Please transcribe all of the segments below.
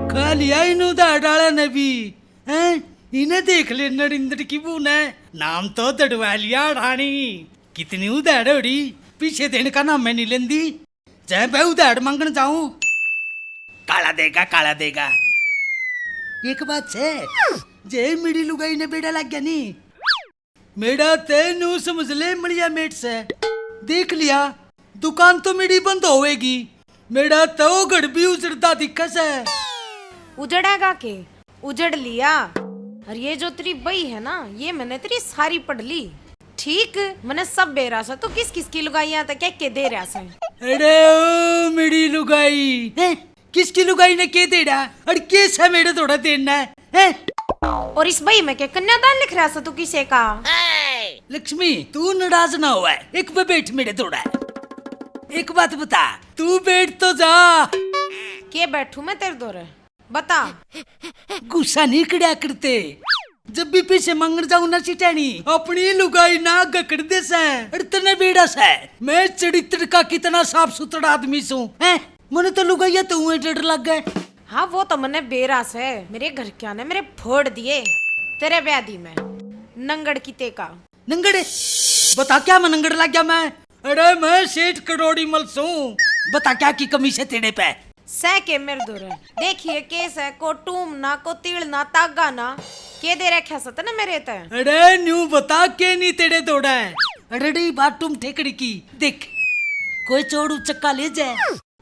खा लिया इन्हों डाला ने भी हैं? इन्हें देख ले नरिंद्र की बून है, नाम तो दड़वा लिया ढाणी। कितनी उधार होड़ी, पीछे देने का नाम मैं नहीं लेंदी। चाहे मैं उधार मांगने जाऊं, काला देगा काला देगा। एक बात है, जे मेरी लुगाई ने बेड़ा लग गया नी, मेरा तेनू समझ ले मड़िया मेट से। देख लिया दुकान तो मेरी बंद होएगी, मेरा तो घर भी उजड़ता दिक्कत है। उजड़ेगा के उजड़ लिया। और ये जो तेरी बई है ना, ये मैंने तेरी सारी पढ़ ली। ठीक मैंने सब बेरा सा, तो किस किस की लुगाइयां तक के दे रहा सा। अरे ओ मेरी लुगाई है, किसकी लुगाई ने के दे रहा और केस है मेरे थोड़ा देना है? और इस बई में क्या कन्यादान लिख रहा सा तू किसे का? लक्ष्मी तू नाराज ना हुआ, एक पे बैठ मेरे थोड़ा। एक बात बता, तू बैठ तो जा। के बैठू मैं तेरे दौरे, बता। गुस्सा नहीं कड़ा करते, जब भी पैसे मांगने जाऊं ना चिटानी, अपनी लुगाई ना गकड़ दे से। इतने बेड़ा से मैं चरित्र का कितना साफ सुथरा आदमी सू है, मैंने तो लुगाइया तू डर लग गए। हाँ वो तो मैंने बेरास है, मेरे घर क्या ने मेरे फोड़ दिए तेरे ब्यादी में नंगड़ की तेका। नंगड़े बता क्या मैं नंगड़ लग गया मैं? अरे मैं सेठ करोड़ी मल सू, बता क्या की कमी से तेरे पे? सह के मेरे दूर देखिए केस है को टूम ना को तीड़ ना तागा ना के दे रखा सत ना मेरे ते। अरे न्यू बता के नहीं तेरे दौड़ा है। अरे बात तुम ठेकड़ी की देख, कोई चोड़ू चक्का ले जाए।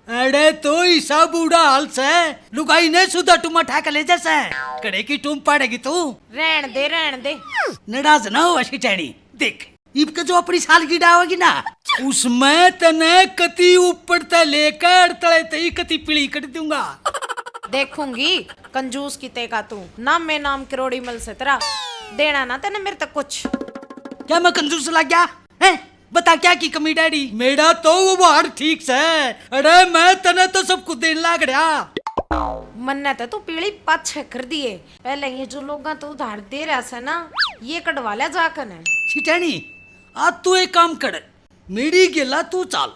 अरे तो ऐसा बूढ़ा हाल से लुगाई ने सुधा टुमा ठाक ले जैसे कड़े की टूम पाड़ेगी तू। रहन दे नाराज ना हो शिटानी। देख ईब का जो अपनी सालगिरह होगी ना, उसमें तने कति ऊपर ते लेकर तले तई कति पीली कर दूंगा। देखूंगी कंजूस की तेका तू, नाम में नाम करोड़ी मल से तेरा देना ना तेने मेरे तक कुछ। क्या मैं कंजूस लग गया है? बता क्या की कमी डैडी? मेरा तो वो बाहर ठीक से। अरे मैं तने तो सब कुछ देने लग रहा। मन्ने तो तू पीली पाछे कर दिए, पहले ये जो लोग तो उधार दे रहा से ना, ये कटवा ले जाकर ने। छिटानी आज तू एक काम कर, मेरी गेला तू चाल।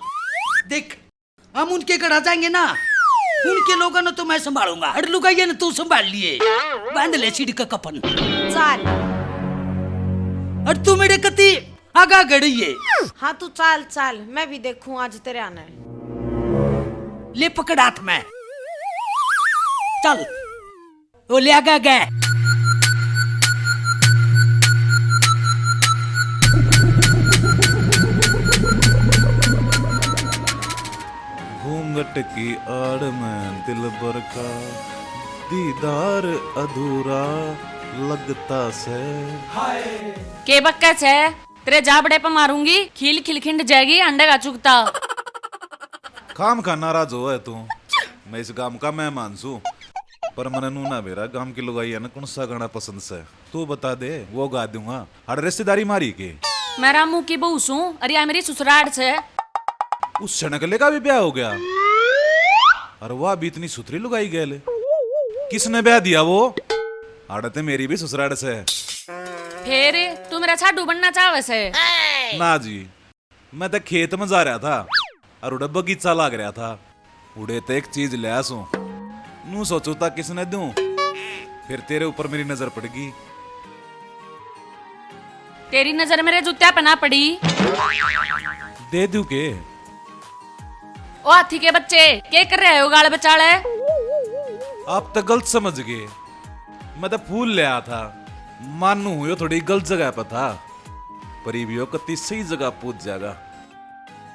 देख हम उनके घर आ जाएंगे ना, उनके लोगों ने तो मैं संभालूंगा, अरे लुगाइया ने तू संभाल लिए। बांध ले सीढ़ी का कपन चाल। और तू मेरे कति आगा गड़ी है। हाँ तू चाल चाल, मैं भी देखूं आज तेरे आना है। ले पकड़ हाथ में, चल वो ले आगा गए। घूंघट की आड़ में दिल भर का दीदार अधूरा लगता से। के बक्का छे तेरे जाबड़े पे मारूंगी, खिल खिलखिंड जाएगी अंडे का चुगता। काम का नाराज हो है तू, मैं इस गांव का मेहमान छू, पर मने नू ना मेरा गांव की लुगाई है ना कौन सा गाना पसंद से तू बता दे, वो गा दूंगा। हर रिश्तेदारी मारी के मैं रामू की बहू सू, अरे या मेरी ससुराल से। उस क्षणकले का भी ब्याह हो गया, और वह भी इतनी सुथरी लुगाई गए। किसने ब्याह दिया वो? आड़ते मेरी भी ससुराल से। फिर तू मेरा छाडू बनना चाहे से? ना जी, मैं तो खेत में जा रहा था और उड़े बगीचा लाग रहा था, उड़े तो एक चीज ले आसू, नू सोचू था किसने दूं, फिर तेरे ऊपर मेरी नजर पड़गी। तेरी नजर मेरे जूत्या पना पड़ी। दे दूं के? ओ हाथी के बच्चे क्या कर रहे हो गाल बचाले? आप तो गलत समझ गए, मैं तो फूल ले आया था, मानू यो थोड़ी गलत जगह पर था, पर यो कति सही जगह पूछ जाएगा।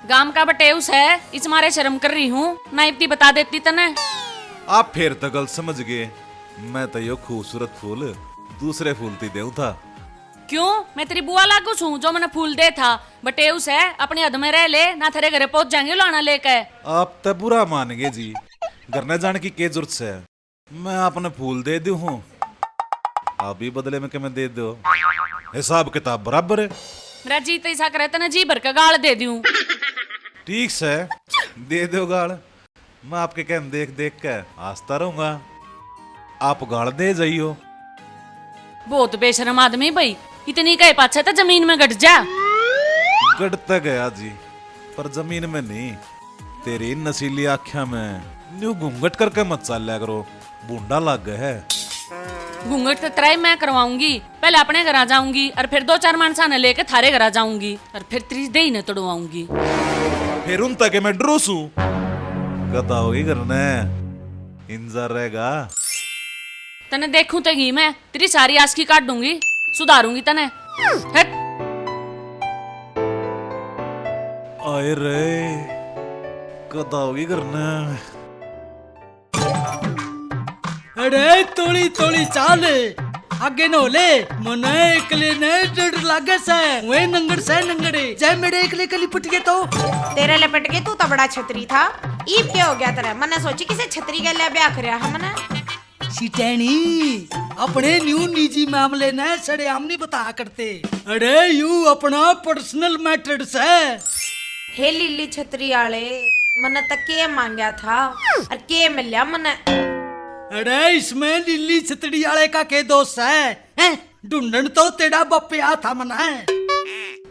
गाम का बटेउस है, इस मारे शर्म कर रही हूँ, ना इतनी बता देती तने। आप फिर तो गलत समझ गए, मैं तो यो खूबसूरत फूल दूसरे फूल ती देऊ था। क्यों? मैं तेरी बुआ लागू छू जो मैंने फूल दे था। बटेउस है, अपने हद में रह ले, ना तेरे घरे पहुंच जाएंगे लाना लेके। आप तो बुरा मान गए जी, घर न जाने की क्या जरूरत है, मैं आपने फूल दे दू हूँ, आप भी बदले में क्या मैं दे दो, हिसाब किताब बराबर है। मेरा जी तो ऐसा करे तने जी भर का गाल दे दूं। ठीक से दे दो गाल, मैं आपके कहने देख देख के हंसता रहूंगा, आप गाल दे जाइयो। बहुत बेशरम आदमी भाई, इतनी कहे पाछे तो जमीन में गट जा। गड़ता गया जी, पर जमीन में नहीं, तेरी नसीली आँखों में न्यू घूंघट करके मत चल लिया करो, बूंदा लग गया है। घूंघट तो ट्राई मैं करवाऊंगी, पहले अपने घर आ जाऊंगी और फिर 2-4 मानसा ने लेके थारे घर आ जाऊंगी और फिर त्रीसदे ही ने तोड़वाऊंगी। फिर उन तक मैं ड्रोसू कता होगी करने इंतजार रहेगा। तने देखूं तो ही मैं तेरी सारी आस्की काट दूंगी, सुधारूंगी तने। हट। आए रे कता होगी करने। अरे तोली तोली चाल आगे न होले मने एकले ने डर लागे से वे नंगड़ से नंगड़े जय मेरे एकले कली पट गए तो तेरे लपट के तू तो बड़ा छतरी था, ईब क्या हो गया तेरा? मैंने सोची किसे छतरी के लिए ब्याह करया हमने। सिटैनी अपने न्यू निजी मामले ने सड़े आमनी बता करते। अरे यू अपना पर्सनल मैटर्स है। हे लिल्ली छतरी आले मने तक के मांगया था और के मिलया मने। अरे इसमें लिल्ली छतड़ी वाले का के दोस्त है? ढूंढन तो तेरा बप्पिया था मना।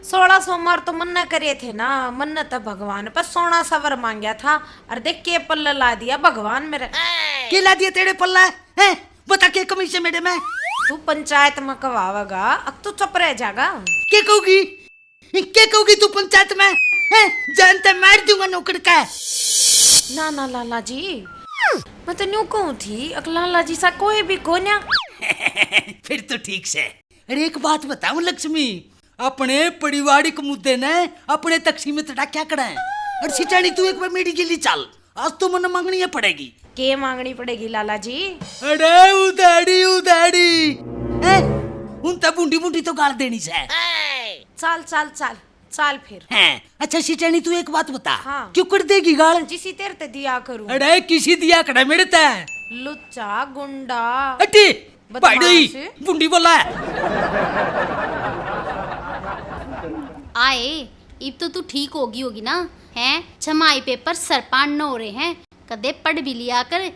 16 सोमवार तो मन्ना करे थे ना, मन्ना तो भगवान पर सोना सवर मांगया था और देख के पल्ला ला दिया भगवान मेरे। के ला दिया तेरे पल्ला है? बता के कमी से मेरे में तू पंचायत में कवावेगा, अब तू चुप रह जागा। के कहोगी तू पंचायत में जानते मार दूंगा नौकर का। ना ना लाला जी मैं तो न्यू कहूँ थी, लाला जी सा कोई भी कोन्या। फिर तो ठीक से। अरे एक बात बताऊं लक्ष्मी, अपने पारिवारिक मुद्दे ने अपने तक्सी में तड़ा क्या करा है? और सिटानी तू एक बार मेरी गिली चल, आज तो मन मांगनी पड़ेगी। के मांगनी पड़ेगी लाला जी? अरे उदाड़ी उन तब बूंदी बूंदी तो गाल देनी से। चल चल चल चल फिर। अच्छा सिटानी तू एक बात बता, हाँ। क्यों कर देगी गाल? जिसी तेरे ते दिया करूं। अरे किसी दिया कड़ा मेरे ते लुच्चा गुंडा अटी बदमाश। भाई बूंदी बोला आए इब तो तू ठीक होगी ना? हैं छमाई पेपर सरपान न हो रहे हैं, कदे पढ़ भी लिया कर,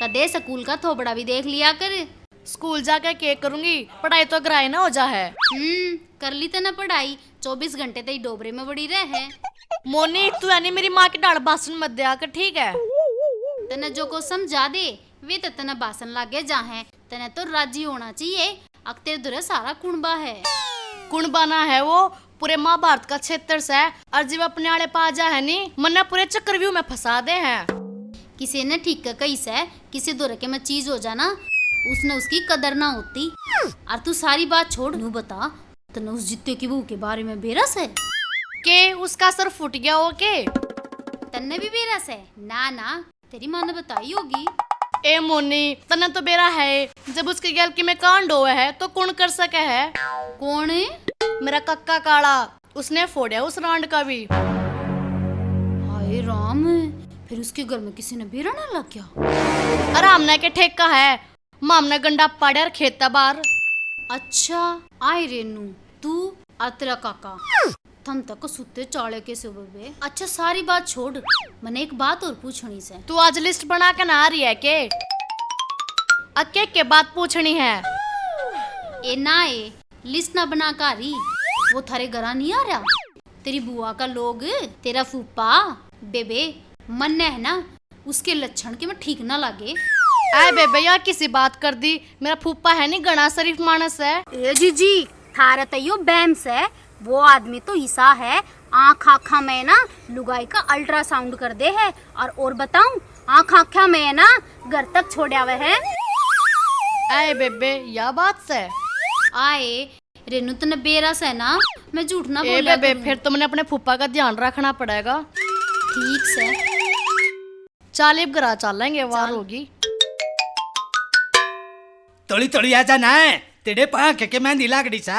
कदे स्कूल का थोबड़ा भी देख लिया कर। स्कूल जाकर क्या करूंगी, पढ़ाई तो ग्राय ना हो जा है। कर ली तना पढ़ाई, 24 घंटे तई डोबरे में बड़ी रहे। मोनी तू यानी मेरी माँ की डांट भाषण मत दिया कर, ठीक है? तना जो को समझा दे वे तो तना भाषण लागे जा है, तना तो राजी होना चाहिए। अक्तेर दुरे सारा कुणबा है। कुणबाना है वो पूरे महाभारत का क्षेत्र से, और जब अपने आले पा जा है नी मन्ना पूरे चक्रव्यूह में फंसा दे हैं। किसी ने ठीक कही से किसी दुरे के में चीज हो जाना उसने उसकी कदर ना होती। और तू सारी बात छोड़, नू बता तने उस जित्ते की बहू के बारे में बेरस है के उसका सर फुट गया हो के? तन्ने भी बेरस है? ना ना तेरी माँ ने बताई होगी। ए मोनी तने तो बेरा है, जब उसके गैल की में कांड हुआ है तो कौन कर सके है? कौन है? मेरा कक्का काला, उसने फोड़ा उस रांड का भी। हाय राम, फिर उसके घर में किसी ने बेरा ना लग गया? आराम ने के ठेका है, माम ने गंडा पाड़ा और खेता बार। अच्छा आए रेनू तू और तेरा काका थन तक सुते चाले के सुबह। अच्छा सारी बात छोड़, मैंने एक बात और पूछनी से। तू आज लिस्ट बना के ना आ रही है के? अके के बात पूछनी है? ए ना ए लिस्ट ना बना का रही, वो थारे घरा नहीं आ रहा? तेरी बुआ का लोग, तेरा फूफा बेबे मन है ना, उसके लक्षण के मैं ठीक ना लगे। आए बेबे यार किसी बात कर दी, मेरा फूफा है नहीं गणा शरीफ मानस है। ए जीजी थारा तयो बैम्स है, वो आदमी तो ईसा है, आँख आँखा में ना लुगाई का अल्ट्रासाउंड कर दे है, और बताऊं आँख आँखा में ना घर तक छोड़े हुए है। आए बेबे या बात से आए रेनू तने बेरस है ना, मैं झूठ ना ए बोला बेबे फिर तो मैंने अपने फूफा का ध्यान रखना पड़ेगा। ठीक से चालीब गरा चलेंगे वार होगी। तोली तोली आ जाना है, तेरे पा के मेहंदी लागड़ी सा।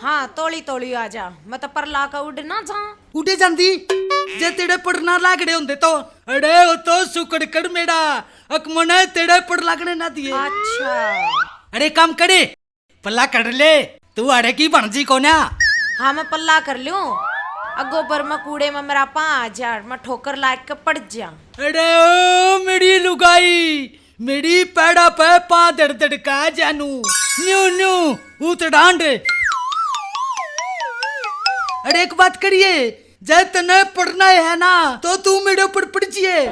हाँ तोली तोली आ जा, मैं तो पर ला का उड़ना जा। उठे जाती जे तेरे पड़ना लागड़े होंदे तो। अरे वो तो सुकड़ कर मेरा अकमने तेरे पड़ लागने ना दिए। अच्छा अरे काम करे पल्ला कर ले, तू अरे की बनजी को ना। हाँ मैं पल्ला कर लूं, अगोबर में कूड़े में मेरा 5000 मैं ठोकर लाग के पड़ जा। अरे ओ मेरी लुगाई, मेरी पैड़ा पे पा दड़ दड़ का जानू न्यू न्यू उत डांड। अरे एक बात करिए, जय तने पढ़ना है ना तो तू मेरे ऊपर पड़ जिए।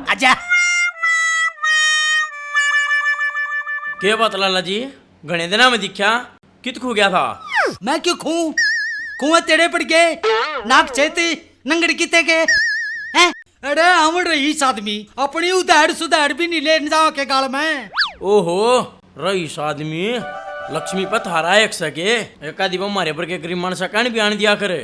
आजा। के बात लाला जी, घने दिना में दिखा कित खो गया था? मैं क्यों खूं? कुआं तेरे पड़ गए, नाक चेती नंगड़ किते के हैं? अरे हम रईस आदमी अपनी उधार सुधार भी नहीं ले जाओ के गाल में। ओहो रईस आदमी, लक्ष्मी पर थारा एक सके एक आदि हमारे पर के गरीब मानसा कान बयान दिया करे।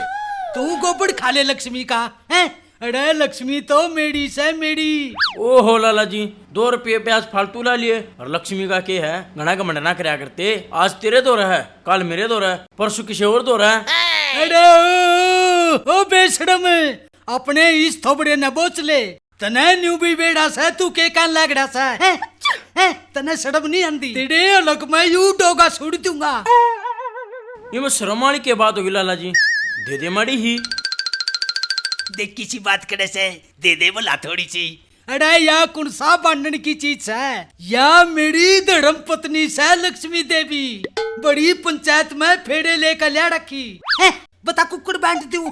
तू गोबड़ खा ले लक्ष्मी का हैं? अरे लक्ष्मी तो मेरी से मेरी। ओहो लाला जी, 2 रुपये ब्याज फालतू ला लिए और लक्ष्मी का के है घना घमंड ना करया करते। आज तेरे दौर है, कल मेरे दौर है, परसों किसी और दौर है। अरे ओ बेशरम, अपने इस थोबड़े न बोच ले। तने न्यू भी बेड़ा से तू के कान लागड़ा सा हैं? हैं? तने शर्म नहीं आंदी? तेरे अलग मैं यू डोगा छोड़ दूंगा। ये मैं शर्म वाली के बात होगी लाला जी, दे दे माड़ी ही। देख किसी बात करे से दे दे बोला थोड़ी सी। अरे या कौन सा बांधने की चीज है? या मेरी धर्म पत्नी से लक्ष्मी देवी बड़ी पंचायत में फेड़े लेकर लिया रखी है। बता कुकुर बांध दूं?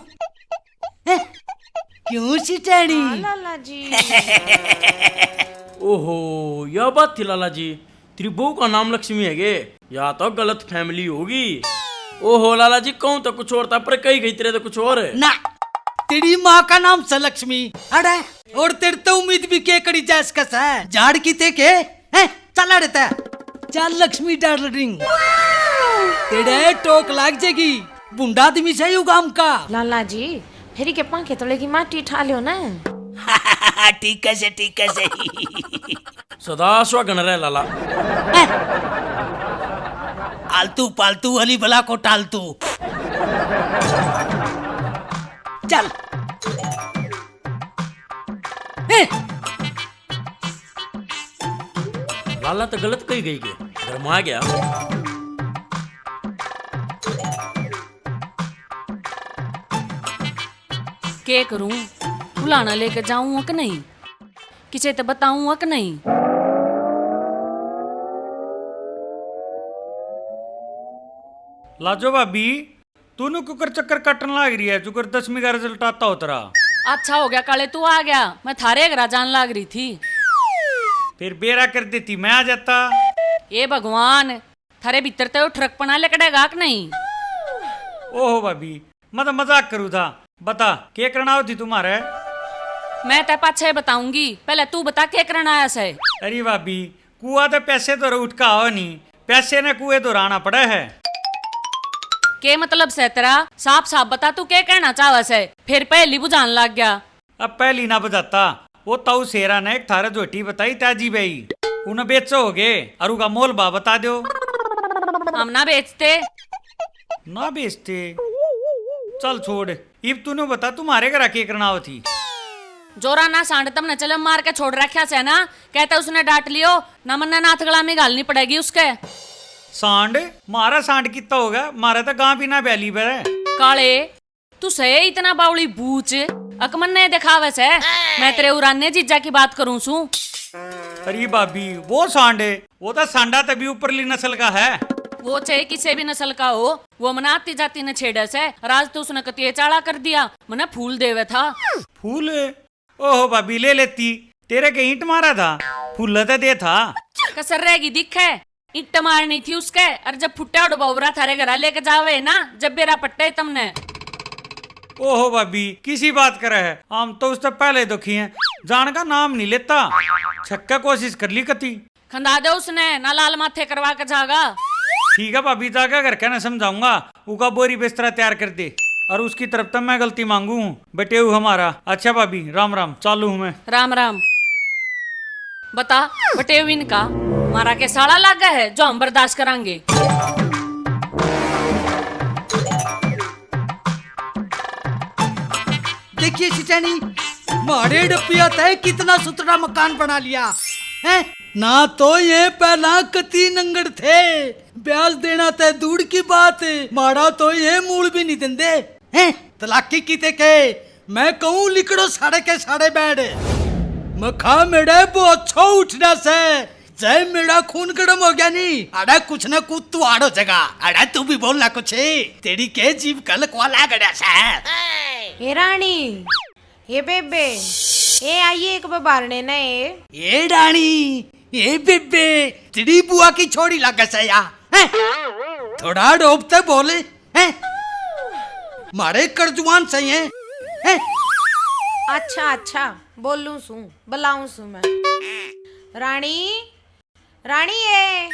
क्यों सिटानी? लाला जी। ओहो यह बात थी लाला जी, तेरी बहू का नाम लक्ष्मी है गे, या तो गलत फैमिली होगी। ओहो लाला जी, कहूँ तो कुछ और था पर कही गई तेरे तो कुछ और है ना। तेरी माँ का नाम से लक्ष्मी। अरे और तेरे तो उम्मीद भी के करी जैस कस है झाड़ की ते के हैं? चला रहता है। चल लक्ष्मी डार्लिंग, तेरे टोक लाग जाएगी बुंडा आदमी से युगाम का। लाला जी फेरी के पंखे तोड़े की माटी ठा लियो ना। ठीक है से ठीक है से। सदा सुहागन रहे लाला। आलतू पालतू अली भला को टालतू। चल लाला तो गलत कही गई के गरमा गया। के करूं? बुलाना लेके जाऊं कि नहीं? किसे तो बताऊं कि नहीं? लाजो भाभी, तूने कुकर चक्कर काटने लाग रही है, जुकर 10वीं का रिजल्ट आता हो तेरा। अच्छा हो गया काले तू आ गया, मैं थारे घर जान लाग रही थी। फिर बेरा कर देती मैं आ जाता। ए भगवान, थारे भीतर तो ट्रक पना लेकड़ेगा कि नहीं? ओहो भाभी, मैं तो मजाक करूँ था। बता क्या करना होती तुम्हारे? मैं ते पाछे बताऊंगी, पहले तू बता क्या करना आया से। अरे भाभी, कुआ तो पैसे तो उठ का हो नहीं, पैसे ने कुएं तो राना पड़ा है। के मतलब से तेरा? साफ साफ बता तू क्या कहना चाहवा से, फिर पहली बुझान लग गया। अब पहली ना बजाता, वो ताऊ शेरा ने एक थारे जोटी बताई ताजी भाई, उन्हें बेचो हो गए और उनका मोल बा बता दो। हम ना बेचते। ना बेचते? चल छोड़, इब तूने बता तुम्हारे घर आके करना हो थी। जोरा ना सांड तमने चले मार के छोड़ रखा से ना, कहता उसने डांट लियो ना, मन्ना नाथ गला में घालनी पड़ेगी उसके। सांड? मारा सांड कितना होगा, मारा तो गां भी ना बैली पर है। काले तू सही इतना बावली बूच अकमन ने दिखावे से, मैं तेरे उराने जीजा की बात करूं सू। अरे भाभी, वो सांड है, वो तो सांडा तभी ऊपरली नस्ल का है। वो चाहे किसी भी नस्ल का हो, वो मना आती जाती ने छेड़ा से, राज तो उसने कतिये चाड़ा कर दिया, मना फूल देवे था। फूल? ओहो भाभी, ले लेती, तेरे के ईंट मारा था, फूल तो दे था। कसर रहेगी दिखे, ईंट मारनी थी उसके, और जब फुट्टा डुबावरा थारे घर लेके जावे ना, जब बेरा पट्टे तुमने। ओहो भाभी, किसी बात करे है, हम तो उससे पहले दुखी हैं, जान का नाम नहीं लेता। छक्का कोशिश कर ली कती। खंदा दे उसने ना, लाल माथे करवा के जागा। ठीक है भाभी, जाकर घर कहना समझाऊंगा, उका बोरी बिस्तरा तैयार कर दे, और उसकी तरफ तक मैं गलती मांगू हूँ, बटेऊ हमारा। अच्छा भाभी, राम राम, चालू हूँ मैं। राम राम। बता बटे इनका मारा के साड़ा लागा है जो हम बर्दाश्त करांगे। देखिए सिटानी, मारे डपिया तय कितना सुथरा मकान बना लिया है ना। तो ये पहला कती नंगड़ थे, ब्याज देना तय दूर की बात, मारा तो ये मूल भी नहीं देंदे हैं। तलाकी की ते के मैं कहूँ लिकड़ो साढ़े के साढ़े बैठ मखा मेरे वो अच्छा उठना से जय मेरा खून गर्म हो गया नहीं। अरे कुछ न कुछ तू आड़ हो जाएगा। अरे तू भी बोलना कुछ। तेरी के जीव कल क्वाला गड़ा सा। ए रानी, ए बेबे, ए आइए एक बारने न ए रानी, ए बेबे, तेरी बुआ की छोड़ी लगा सा या। थोड़ा डोबते बोले हैं। मारे करजुआन सही है। अच्छा अच्छा बोलूं सू बुलाऊं सू मैं। रानी, रानी ए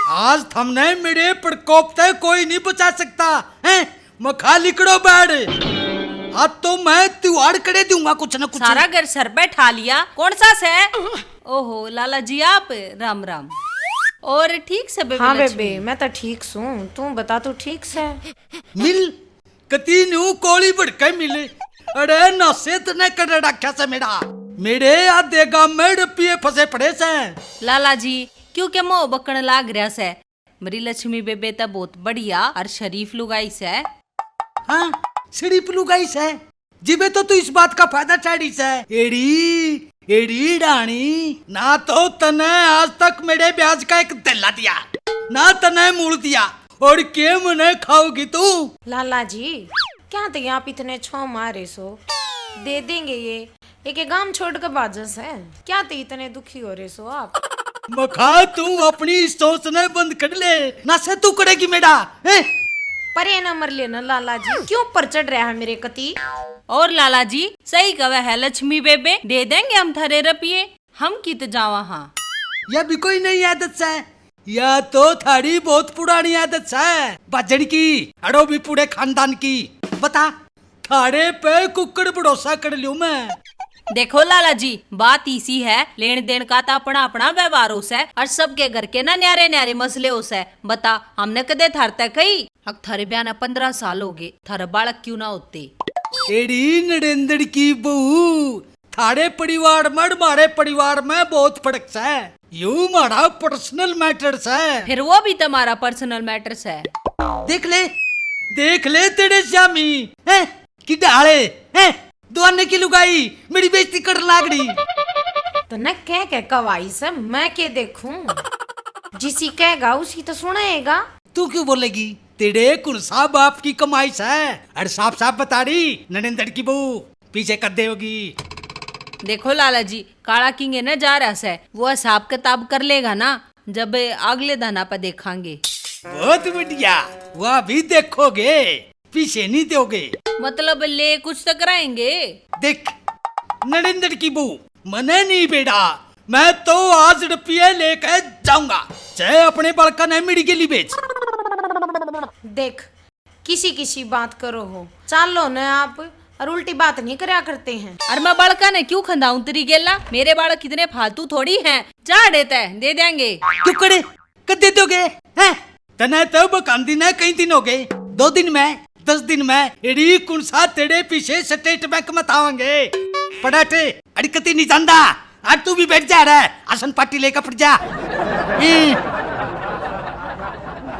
आज थमने मेरे प्रकोपते कोई नहीं बचा सकता है। मखा लिकड़ो बैठ। आज तो मैं त्योहार करे दूंगा कुछ न कुछ। सारा घर सर पे ठा लिया। कौन सा से? ओहो लाला जी आप, राम राम। और ठीक से बेबे? हाँ लक्ष्मी? बेबे मैं तो ठीक सू। तू बता तू ठीक से? मिल कती न्यू कोली भड़के मिले। अरे नशे तने कर रखा से मेरे आधे गांव में रुपये फंसे पड़े से। लाला जी क्योंकि मोह बकण लाग रहा से। मेरी लक्ष्मी बेबे तो बहुत बढ़िया और शरीफ लुगाई से। हाँ शरीफ लुगाई से। जिबे तो तू इस बात का फायदा चाड़ी से। एड़ी एड़ी रानी, ना तो तने आज तक मेरे ब्याज का एक दिला दिया, ना तने मूल दिया, और के मने खाओगी तू? लाला जी क्या थे आप इतने छो मारे सो? दे देंगे ये एक गांव छोड़ कर बाजस है। क्या थे इतने दुखी हो रहे सो आप? मखा तू अपनी सोचने बंद कर ले, ना से तू करेगी मेरा है? परे न मर लेना लाला जी, क्यों पर चढ़ रहा है मेरे कति? और लाला जी सही कहा है लक्ष्मी बेबे, दे देंगे हम थारे रुपये। हम कित जावा। हाँ यह भी कोई नई आदत है, या तो थारी बहुत पुरानी आदत है बाजड़ की, अड़ो भी पूरे खानदान की। बता थारे पे कुक्कड़ भरोसा कर लूं मैं? देखो लाला जी बात इसी है, लेन देन का तो अपना अपना व्यवहार हो से और सबके घर के ना न्यारे न्यारे मसले हो से। बता हमने कदे थारते कही अब थारे ब्याह ना 15 साल हो गए, थारे बालक क्यों ना होते? एड़ी नरेंद्र की बहू, थारे परिवार में हमारे परिवार में बहुत फर्क है। यू हमारा पर्सनल मैटर्स है। फिर वो भी तुम्हारा पर्सनल मैटर्स है। देख ले तेरे श्यामी है कि डाले है दुआने की लुगाई मेरी बेइज्जती कर लागड़ी। तो न कह कवाई से मैं के देखूं? जिसी कहेगा उसी तो सुनेगा। तू क्यों बोलेगी? तेरे कुर्सा बाप की कमाई है। अरे साफ साफ बता रही नरेंद्र की बहू पीछे कर दे होगी। देखो लाला जी काला किंग है ना जा रहा है, वो हिसाब किताब कर लेगा ना जब अगले दाना पर देखांगे। बहुत बढ़िया, वह भी देखोगे, पीछे नहीं दोगे। मतलब ले कुछ तो कराएंगे। देख नरेंद्र की बहू मने नहीं बेटा, मैं तो आज रुपये लेकर जाऊंगा, चाहे अपने बड़का ने मेरी के लिए बेच। देख किसी किसी बात करो हो, चलो न आप, और उल्टी बात नहीं करा करते हैं। और मैं बड़का ने क्यों खंदाऊं तेरी गेला? मेरे बालक कितने फालतू थोड़ी हैं, जा देता है दे देंगे। क्यों करे कद दे दोगे हैं? तने तो बकांदी ने कई दिन हो गए, 2 दिन में 10 दिन में एड़ी कुंसा तेरे पीछे स्टेट बैंक में थावेंगे पड़ाटे अड़कती नहीं जानदा। आज तू भी बैठ जा रहा है, आसन पार्टी लेकर पड़ जा।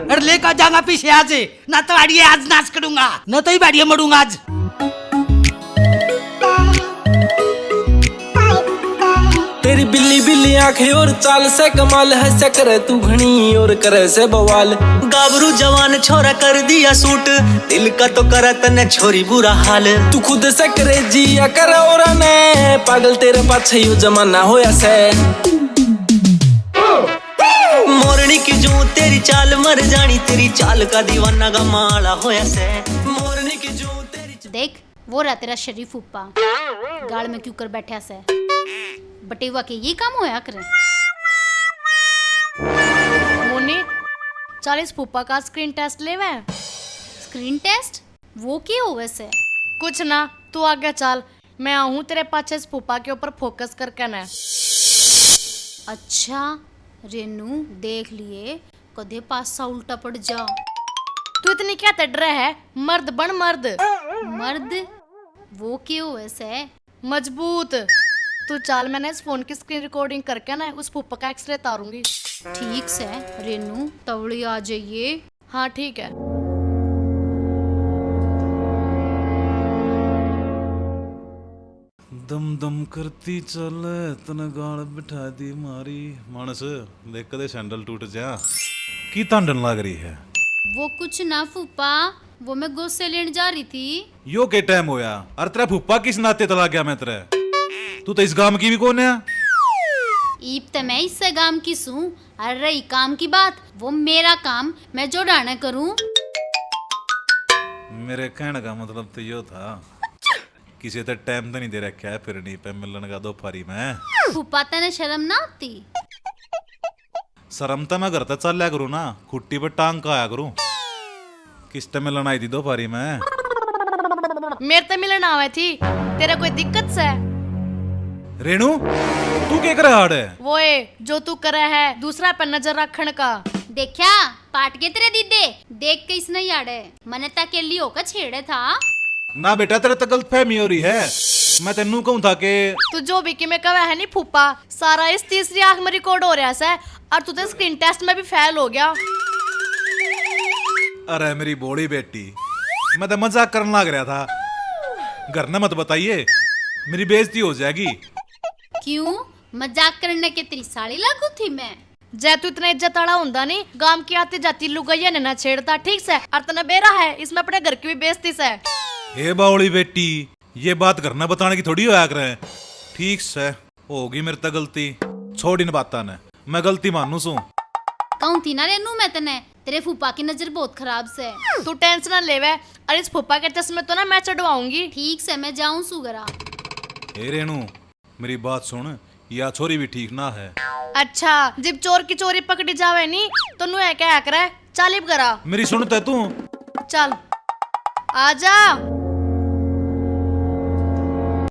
अरे लेकर जाऊंगा पीछे आज, ना तो बाड़िए आज नाच करूंगा, ना तो ही बाड़िए मरूंगा आज। तेरी बिल्ली बिल्ली आंखें और चाल से कमाल है से करे तू घनी और करे से बवाल। गाबरू जवान छोरा कर दिया सूट, दिल का तो करा तने छोरी बुरा हाल। तू खुद से करे जिया कर और ने पागल तेरे पाछे यू जमाना होया से। मोरनी की जू तेरी चाल मर जानी, तेरी चाल का दीवाना का माला होया से। मोरनी की जू तेरी देख वो रहा तेरा शरीफ फूफा, गाड़ में क्यों कर बैठा से? बटेवा के ये काम होया करे। मोनी 40 फूफा का स्क्रीन टेस्ट ले वे। स्क्रीन टेस्ट वो क्या हो वैसे? कुछ ना तू आगे चल, मैं आऊँ तेरे पाछे इस फूफा के ऊपर फोकस करके ना। अच्छा रेनू देख लिए कदे पासा उल्टा पड़ जा। तू इतनी क्या तड़ रहा है? मर्द बन मर्द। मर्द वो क्या हो वैसे? मजबूत। तू चाल, मैंने इस फोन की स्क्रीन रिकॉर्डिंग करके ना उस फूफा का एक्सरे तारूंगी। ठीक से रेनू तवड़ी आ जाइए। हाँ ठीक है। दम दम करती चल तने गाल बिठा दी मारी मानस देख कदे सैंडल टूट जा की तांडन लाग रही है। वो कुछ ना फूफा, वो मैं गोश्त लेने जा रही थी। यो के टाइम होया अरे तेरा फूफा किस नाते तला गया मैं तेरे तू तो इस गांव की भी कौन है। ईब तो मैं इससे काम की सूं। अरे रही काम की बात, वो मेरा काम मैं जो डाना करूं। मेरे कहने का मतलब तो यो था किसी तो टाइम तो नहीं दे रखा है फिरनी पे मिलने का दोपहरी में। फूफा तने शर्म ना आती? शर्म तो मैं घर तक चल लिया करूँ ना, खुट्टी पर टांग का आया करूँ। किस टाइम मिलन आई थी दोपहरी में? मेरे तो मिलन आवे थी, तेरा कोई दिक्कत से? रेणु तू क्या करे हाड़ है? वो जो तू करे है दूसरा पर नजर रखने का। देखा पाट के तेरे दीदे देख के इसने याड़े मने तकेली होकर छेड़े था। ना बेटा तेरे तो गलत फहमी हो रही है। मैं तेनू कहूँ था कि तू जो भी कि मैं कहा है नहीं फूफा, सारा इस तीसरी आंख में रिकॉर्ड हो रहा है और तू तो स्क्रीन टेस्ट में भी फेल हो गया। अरे मेरी बोड़ी बेटी मैं तो मजाक करने लग रहा था। घर ने मत बताइए मेरी बेइज्जती हो जाएगी। क्यों मजाक करने के तेरी साड़ी लागू थी मैं? जय तू इतना इज्जत आड़ा होंदा नहीं, गांव की आती जाती लुगाइया ने ना छेड़ता ठीक से। और तना बेरा है इसमें अपने घर की भी बेइज्जती से। हे बावड़ी बेटी ये बात घर ने बताने की थोड़ी होया करे। ठीक से होगी मेरे तो गलती, छोड़ इन बाता ने, मैं गलती मानू सू। कहूं थी ना रेनू मैं तने, तेरे फूफा की नजर बहुत खराब से। तू टेंशन ना लेवे, और इस फूफा के चश्मे तो ना मैं चढ़वाऊंगी। ठीक से मैं जाऊं सुगरा। हे रेणु मेरी बात सुन, या छोरी भी ठीक ना है। अच्छा जब चोर की चोरी पकड़ी जावे नी तो नु है क्या करे चालीब करा। मेरी सुनते तू चल आजा।